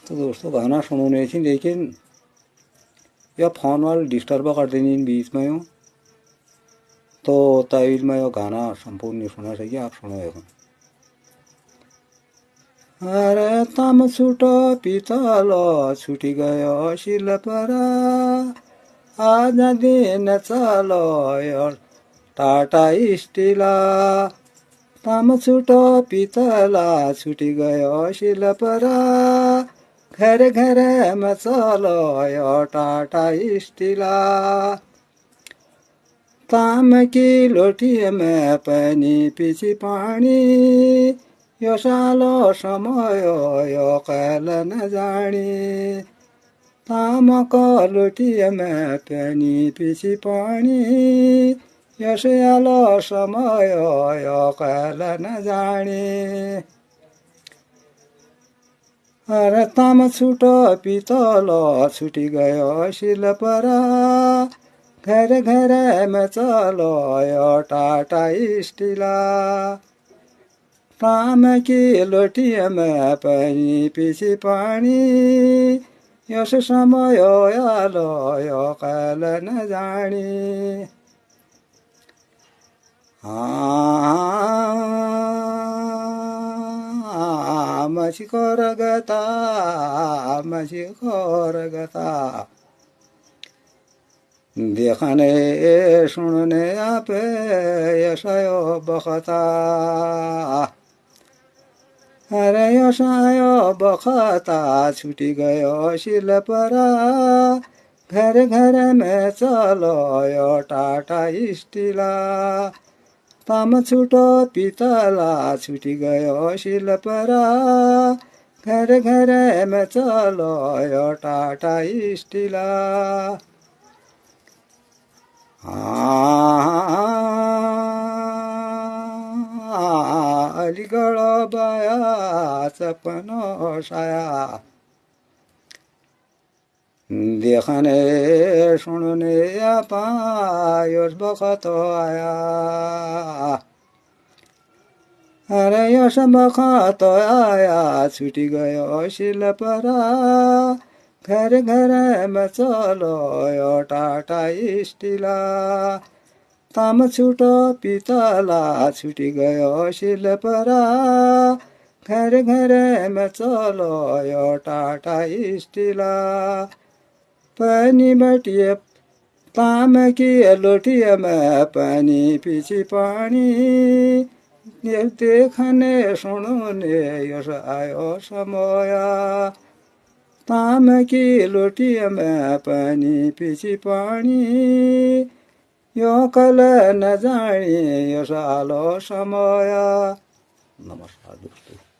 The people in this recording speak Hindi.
तो दोस्तों गाना सुनाने थी, लेकिन यह फोन वाले डिस्टर्ब कर देनी बीच में हो, तो तभी मैं यह गाना संपूर्ण नहीं सुना सकी। आप सुनो एक। अरे ताम छुटो पितल छुटी गयो शिल परा, आज दिन चलो टाटा स्टिला। ताम छुटो पितला छुटी गयो शिल परा, घर घर में चलो टाटा स्टिला। ताम की लोटी में पानी पिछी पानी, यो सालो समय यो काल न जानी। तामको लोटी में पानी पिछी पानी, यो सालो समय यो काल न जानी। अरे ताम छुटो पितल छुटी गयो शिल परा, घर घर में चलो टाटा स्टिला। ताम की लोटी में पानी पिछी पानी, यस समय आलो यो काल न जानी। मसीको रगता देखने सुनने आपे यसायो बखता। अरे यसायो बखता छुटी गयो शिल परा, घर घर में चलो यो टाटा स्टिला। ताम छुटो पितला छुटी गयो शिल परा, घर घर में चलो यो टाटा स्टिला। अलीगढ बाया सपनो साया, देखने सुनने आपा यस बखत आया। अरे यस बखत आया छुटी गयो शिल परा, घर घर में चलो यो टाटा स्टिला। ताम छुटो पितला छुटी गयो शिल परा, घर घर में चलो यो टाटा स्टिला। पानी बटिए ताम की लोटी में पानी पिछी पानी, देखने सुनने यस आयो समय। ताम की लोटी में पानी पिछी पानी, यो कल न जानी यो सालो समय। नमस्कार दोस्तों।